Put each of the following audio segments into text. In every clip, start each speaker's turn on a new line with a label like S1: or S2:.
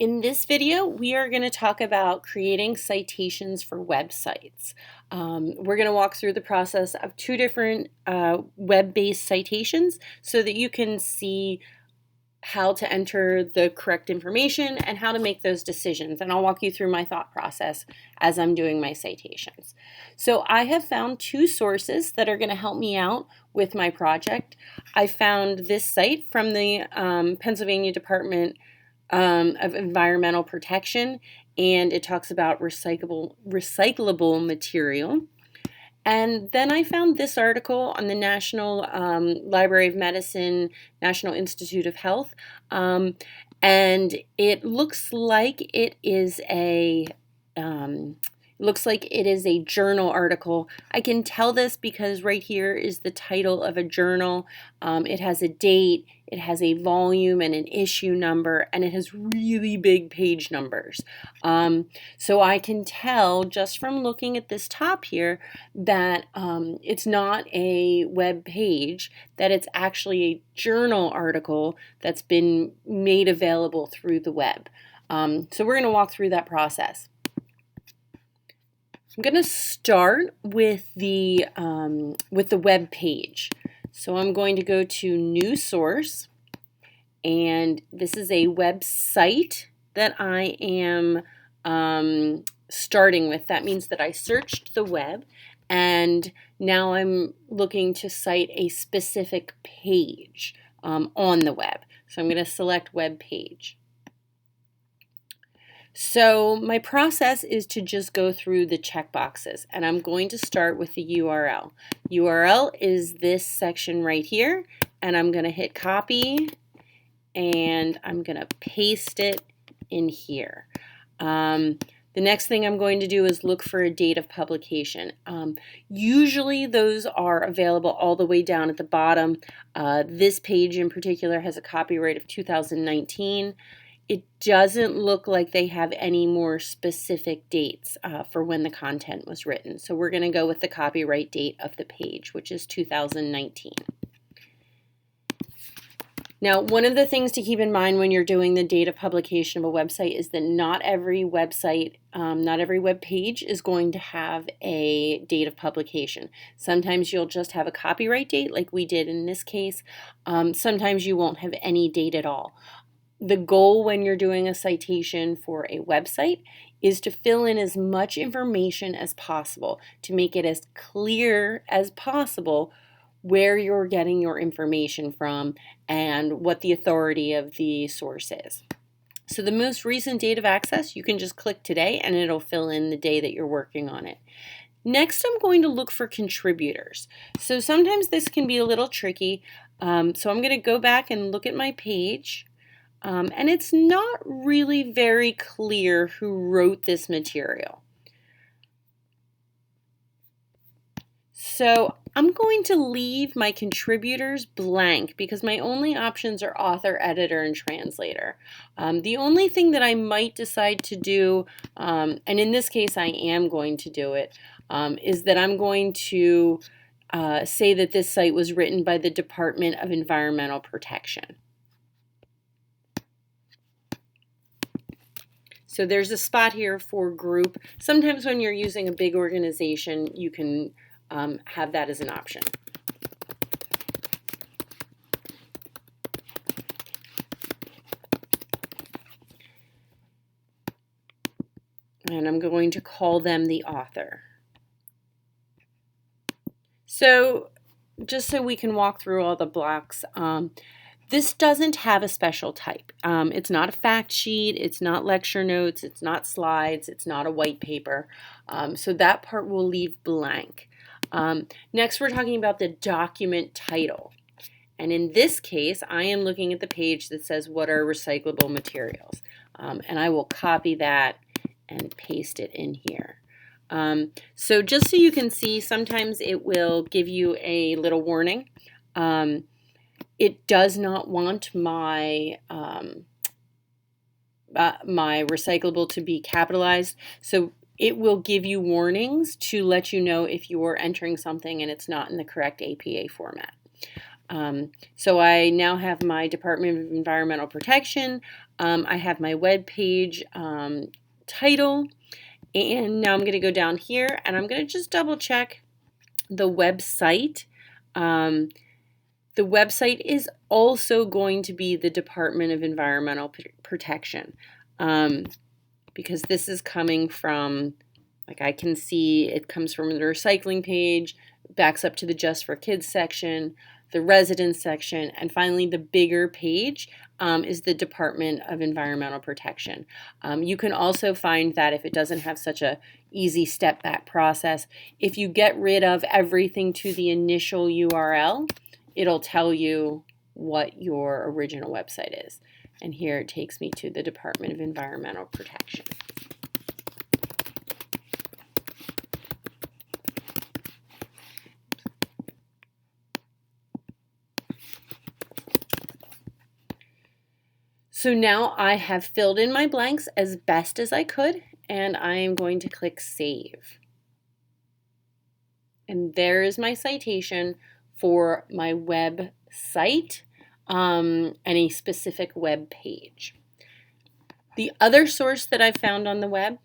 S1: In this video, we are going to talk about creating citations for websites. We're going to walk through the process of two different web-based citations so that you can see how to enter the correct information and how to make those decisions. And I'll walk you through my thought process as I'm doing my citations. So I have found two sources that are going to help me out with my project. I found this site from the Pennsylvania Department of Environmental Protection, and it talks about recyclable material. And then I found this article on the National Library of Medicine, National Institute of Health, and it looks like it is a journal article. I can tell this because right here is the title of a journal. It has a date, it has a volume and an issue number, and it has really big page numbers. So I can tell just from looking at this top here that it's not a web page, that it's actually a journal article that's been made available through the web. So we're going to walk through that process. I'm going to start with the web page. So I'm going to go to New Source, and this is a website that I am starting with. That means that I searched the web, and now I'm looking to cite a specific page on the web. So I'm going to select Web Page. So my process is to just go through the checkboxes, and I'm going to start with the URL. URL is this section right here, and I'm going to hit copy, and I'm going to paste it in here. The next thing I'm going to do is look for a date of publication. Usually those are available all the way down at the bottom. This page in particular has a copyright of 2019. It doesn't look like they have any more specific dates for when the content was written. So we're going to go with the copyright date of the page, which is 2019. Now, one of the things to keep in mind when you're doing the date of publication of a website is that not every website, not every web page is going to have a date of publication. Sometimes you'll just have a copyright date like we did in this case. Sometimes you won't have any date at all. The goal when you're doing a citation for a website is to fill in as much information as possible to make it as clear as possible where you're getting your information from and what the authority of the source is. So the most recent date of access, you can just click today and it'll fill in the day that you're working on it. Next, I'm going to look for contributors. So sometimes this can be a little tricky. So I'm going to go back and look at my page. And it's not really very clear who wrote this material. So I'm going to leave my contributors blank because my only options are author, editor, and translator. The only thing that I might decide to do, and in this case I am going to do it, is that I'm going to say that this site was written by the Department of Environmental Protection. So there's a spot here for group. Sometimes when you're using a big organization, you can have that as an option. And I'm going to call them the author. So just so we can walk through all the blocks, this doesn't have a special type. It's not a fact sheet, it's not lecture notes, it's not slides, it's not a white paper. So that part we'll leave blank. Next, we're talking about the document title. And in this case, I am looking at the page that says what are recyclable materials. And I will copy that and paste it in here. So just so you can see, sometimes it will give you a little warning. It does not want my my recyclable to be capitalized, so it will give you warnings to let you know if you're entering something and it's not in the correct APA format. So I now have my Department of Environmental Protection. I have my web page title. And now I'm going to go down here and I'm going to just double check the website. The website is also going to be the Department of Environmental Protection, because this is coming from, like I can see it comes from the recycling page, backs up to the Just for Kids section, the residence section, and finally the bigger page is the Department of Environmental Protection. You can also find that if it doesn't have such a easy step back process, if you get rid of everything to the initial URL, it'll tell you what your original website is. And here it takes me to the Department of Environmental Protection. So now I have filled in my blanks as best as I could, and I am going to click Save. And there is my citation for my website and a specific web page. The other source that I found on the web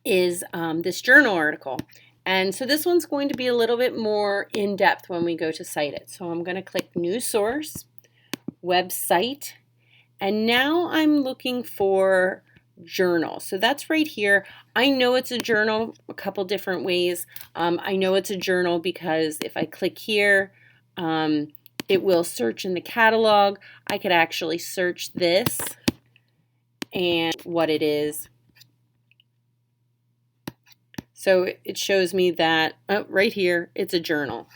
S1: is this journal article. And so this one's going to be a little bit more in-depth when we go to cite it. So I'm going to click New Source, Website, and now I'm looking for journal. So that's right here. I know it's a journal a couple different ways. I know it's a journal because if I click here, it will search in the catalog. I could actually search this and what it is. So it shows me that right here, it's a journal.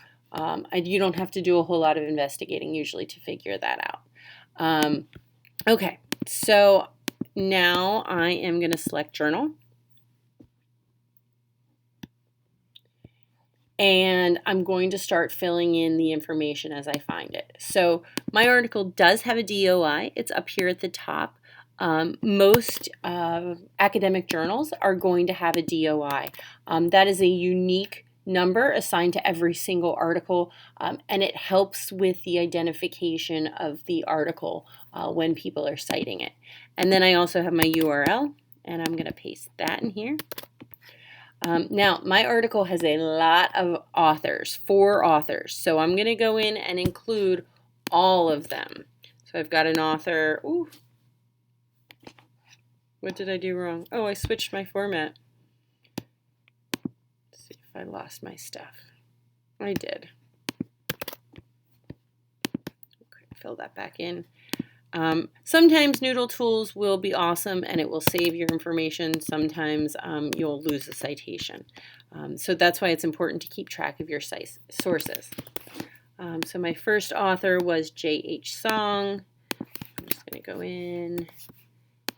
S1: You don't have to do a whole lot of investigating usually to figure that out. Okay, so now I am going to select journal. And I'm going to start filling in the information as I find it. So my article does have a DOI. It's up here at the top. Most academic journals are going to have a DOI. That is a unique number assigned to every single article, and it helps with the identification of the article when people are citing it. And then I also have my URL, and I'm going to paste that in here. Now, my article has a lot of authors, 4 authors, so I'm going to go in and include all of them. So I've got an author. Ooh, what did I do wrong? Oh, I switched my format. Let's see if I lost my stuff. I did. Okay, fill that back in. Sometimes noodletools will be awesome and it will save your information. Sometimes you'll lose a citation. So that's why it's important to keep track of your sources. So my first author was J.H. Song. I'm just going to go in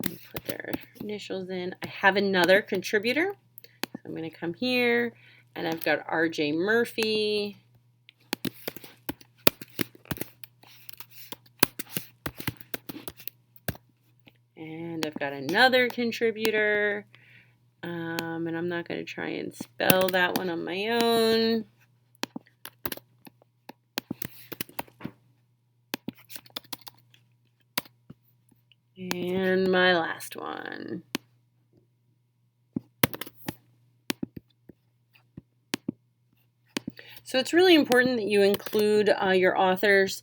S1: and put their initials in. I have another contributor. So I'm going to come here and I've got R.J. Murphy. And I've got another contributor, and I'm not going to try and spell that one on my own. And my last one. So it's really important that you include your authors.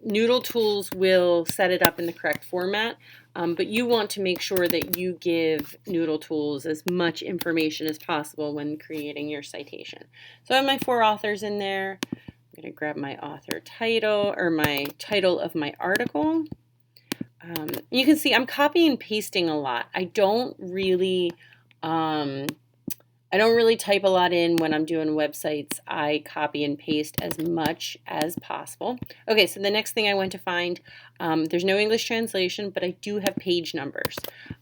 S1: noodletools will set it up in the correct format, but you want to make sure that you give noodletools as much information as possible when creating your citation. So I have my 4 authors in there. I'm going to grab my author title, or my title of my article. You can see I'm copying and pasting a lot. I don't really type a lot in when I'm doing websites. I copy and paste as much as possible. Okay, so the next thing I went to find, there's no English translation, but I do have page numbers.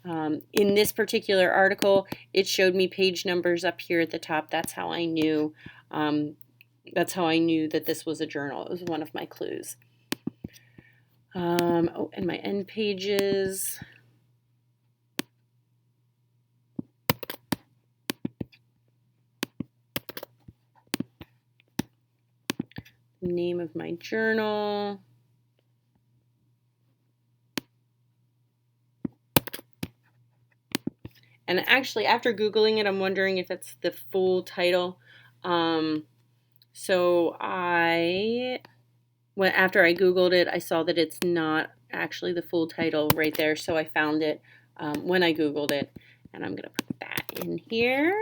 S1: In this particular article, it showed me page numbers up here at the top. That's how I knew. That this was a journal. It was one of my clues. And my end pages. name of my journal. And actually, after Googling it, I'm wondering if it's the full title. So after I Googled it, I saw that it's not actually the full title right there. So I found it when I Googled it. And I'm going to put that in here.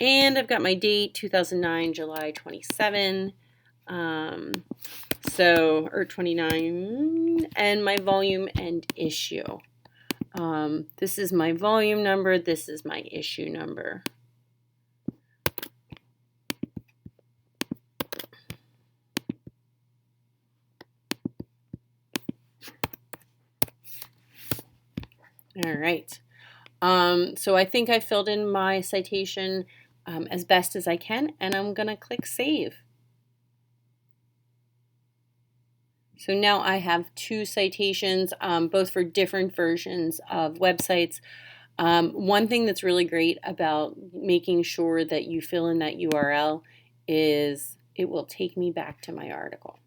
S1: And I've got my date, 2009, July 27. Or 29. And my volume and issue. This is my volume number. This is my issue number. All right. So I think I filled in my citation as best as I can, and I'm going to click Save. So now I have 2 citations, both for different versions of websites. One thing that's really great about making sure that you fill in that URL is it will take me back to my article.